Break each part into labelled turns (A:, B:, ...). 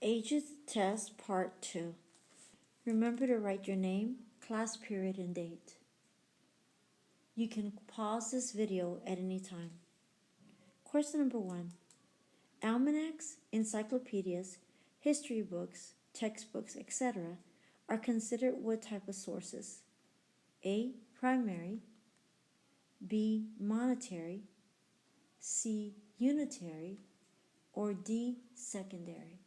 A: Ages Test Part 2. Remember to write your name, class period, and date. You can pause this video at any time. Question number 1. Almanacs, encyclopedias, history books, textbooks, etc. are considered what type of sources? A. Primary, B. Monetary, C. Unitary, or D. Secondary?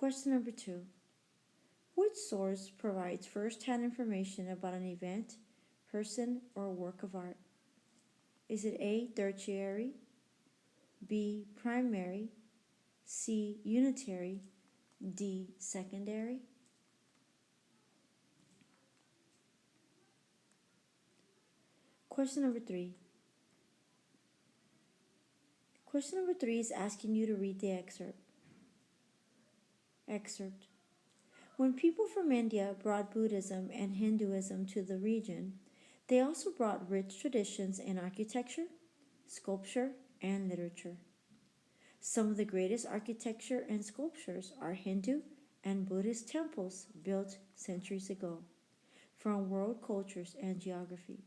A: Question number 2. Which source provides first-hand information about an event, person, or work of art? Is it A. Tertiary, B. Primary, C. Unitary, D. Secondary? Question number 3. Question number 3 is asking you to read the excerpt. When people from India brought Buddhism and Hinduism to the region, they also brought rich traditions in architecture, sculpture, and literature. Some of the greatest architecture and sculptures are Hindu and Buddhist temples built centuries ago from world cultures and geography.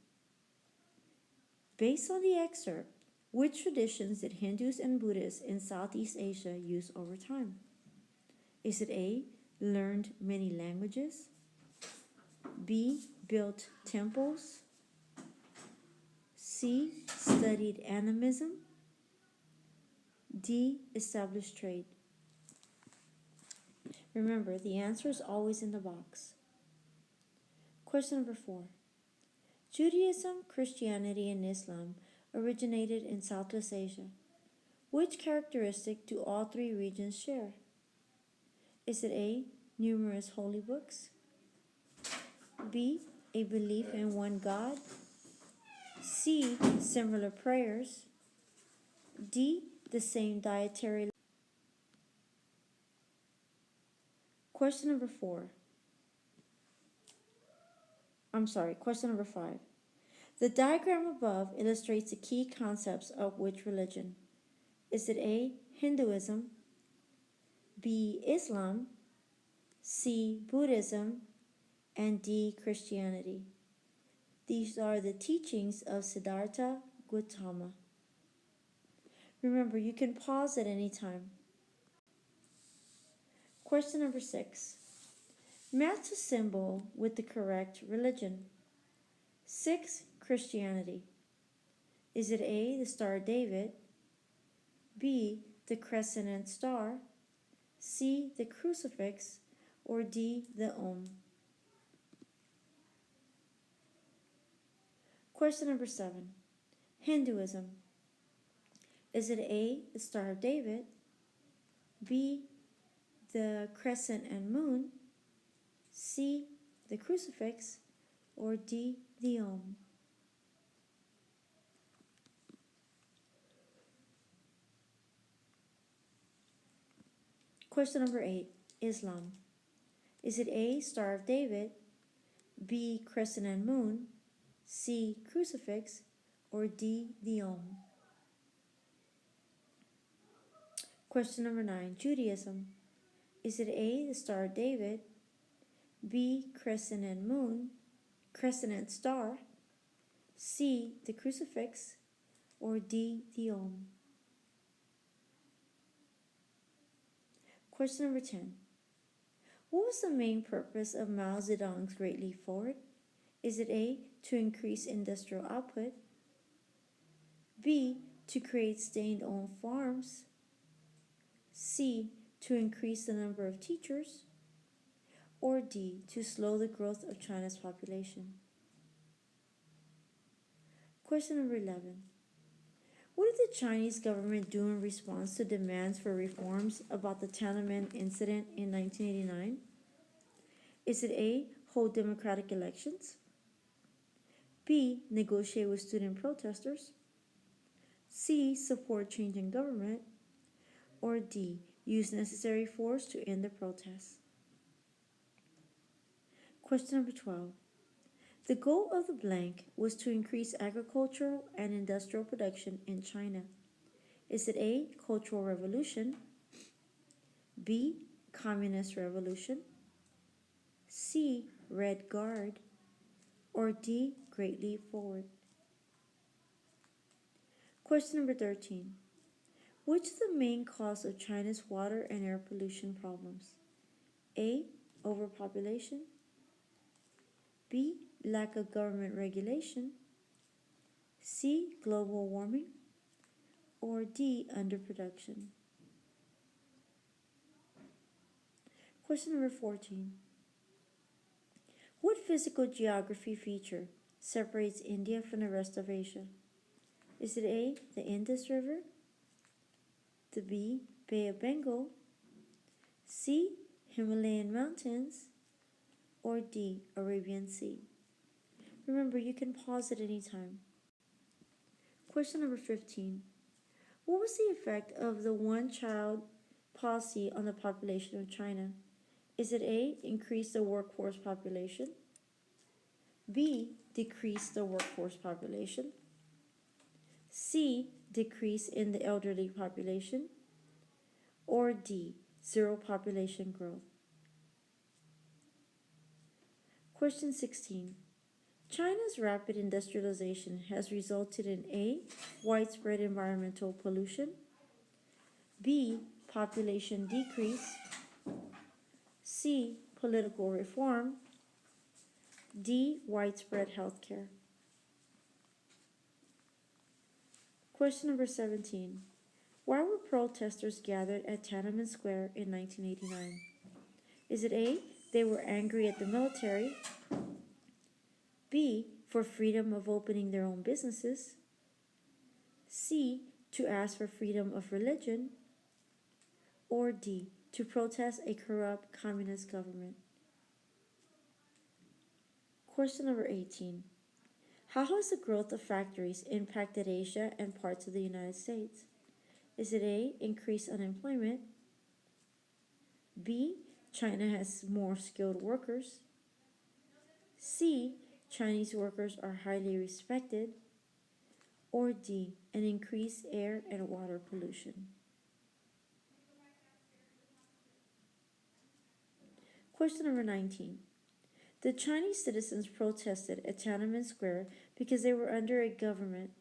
A: Based on the excerpt, which traditions did Hindus and Buddhists in Southeast Asia use over time? Is it A. Learned many languages, B. Built temples, C. Studied animism, D. Established trade? Remember, the answer is always in the box. Question number 4. Judaism, Christianity, and Islam originated in Southwest Asia. Which characteristic do all three regions share? Is it A. Numerous holy books, B. A belief in one God, C. Similar prayers, D. The same dietary? Question number 5. The diagram above illustrates the key concepts of which religion? Is it A. Hinduism, B. Islam, C. Buddhism, and D. Christianity? These are the teachings of Siddhartha Gautama. Remember, you can pause at any time. Question number 6. Match a symbol with the correct religion. 6. Christianity. Is it A. the Star of David, B. the crescent and star, C. the crucifix, or D. the Om? Question number 7. Hinduism. Is it A. the Star of David, B. the crescent and moon, C. the crucifix, or D. the Om? Question number 8. Islam. Is it A. Star of David, B. crescent and moon, C. crucifix, or D. the Om? Question number 9. Judaism. Is it A. the Star of David, B. crescent and star, C. the crucifix, or D. the Om? Question number 10. What was the main purpose of Mao Zedong's Great Leap Forward? Is it A. to increase industrial output, B. to create state-owned farms, C. to increase the number of teachers, or D. to slow the growth of China's population? Question number 11. What did the Chinese government do in response to demands for reforms about the Tiananmen incident in 1989? Is it A. hold democratic elections, B. negotiate with student protesters, C. support change in government, or D. use necessary force to end the protests? Question number 12. The goal of the blank was to increase agricultural and industrial production in China. Is it A, Cultural Revolution, B, Communist Revolution, C, Red Guard, or D, Great Leap Forward? Question number 13. Which is the main cause of China's water and air pollution problems? A, overpopulation, B, lack of government regulation, C, global warming, or D, underproduction? Question number 14. What physical geography feature separates India from the rest of Asia? Is it A, the Indus River, the B, Bay of Bengal, C, Himalayan mountains, or D, Arabian Sea? Remember, you can pause at any time. Question number 15. What was the effect of the one-child policy on the population of China? Is it A, increase the workforce population, B, decrease the workforce population, C, decrease in the elderly population, or D, zero population growth? Question 16. China's rapid industrialization has resulted in A, widespread environmental pollution, B, population decrease, C, political reform, D, widespread healthcare. Question number 17. Why were protesters gathered at Tiananmen Square in 1989? Is it A, they were angry at the military, B, for freedom of opening their own businesses, C, to ask for freedom of religion, or D, to protest a corrupt communist government? Question number 18. How has the growth of factories impacted Asia and parts of the United States? Is it A, increased unemployment, B, China has more skilled workers, C, Chinese workers are highly respected, or D, an increased air and water pollution? Question number 19. The Chinese citizens protested at Tiananmen Square because they were under a government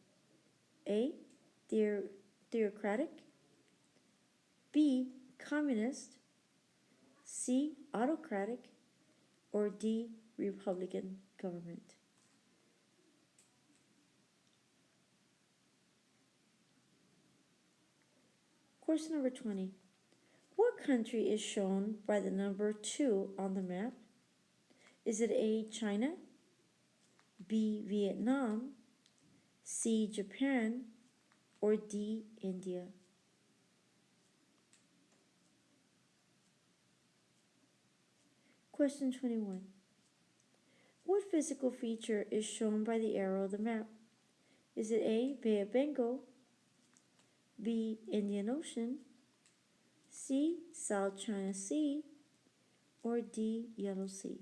A: A, theocratic, B, communist, C, autocratic, or D, Republican government? Question number 20. What country is shown by the number 2 on the map? Is it A, China, B, Vietnam, C, Japan, or D, India? Question 21. What physical feature is shown by the arrow of the map? Is it A, Bay of Bengal, B, Indian Ocean, C, South China Sea, or D, Yellow Sea?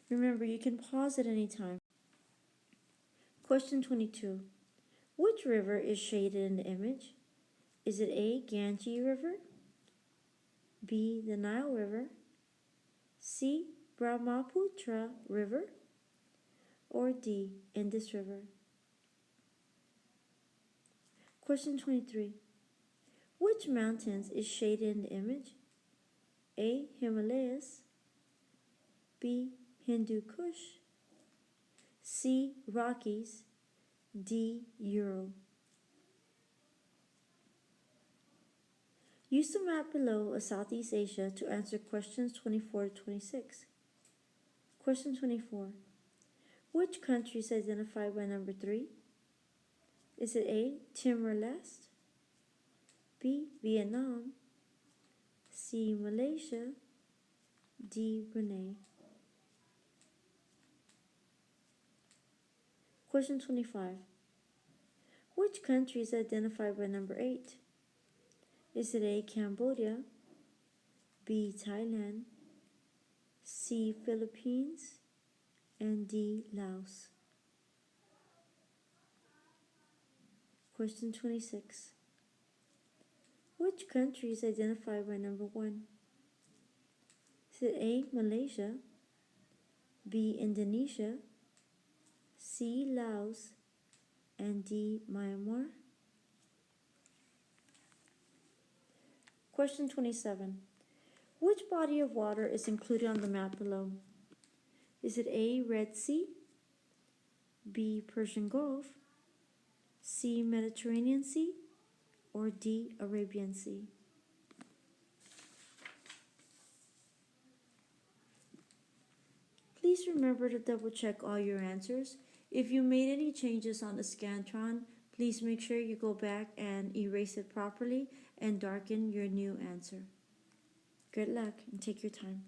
A: Remember, you can pause at any time. Question 22. Which river is shaded in the image? Is it A, Ganges River, B, the Nile River, C, Brahmaputra River, or D, Indus River? Question 23. Which mountains is shaded in the image? A, Himalayas, B, Hindu Kush, C, Rockies, D, Ural? Use the map below of Southeast Asia to answer questions 24 to 26. Question 24. Which country is identified by number 3? Is it A, Timor-Leste, B, Vietnam, C, Malaysia, D, Brunei? Question 25. Which country is identified by number 8? Is it A, Cambodia, B, Thailand, C, Philippines, and D. Laos. Question 26. Which country is identified by number 1? Is it A. Malaysia, B. Indonesia, C. Laos, and D. Myanmar? Question 27. Which body of water is included on the map below? Is it A. Red Sea, B. Persian Gulf, C. Mediterranean Sea, or D. Arabian Sea? Please remember to double check all your answers. If you made any changes on the Scantron, please make sure you go back and erase it properly and darken your new answer. Good luck and take your time.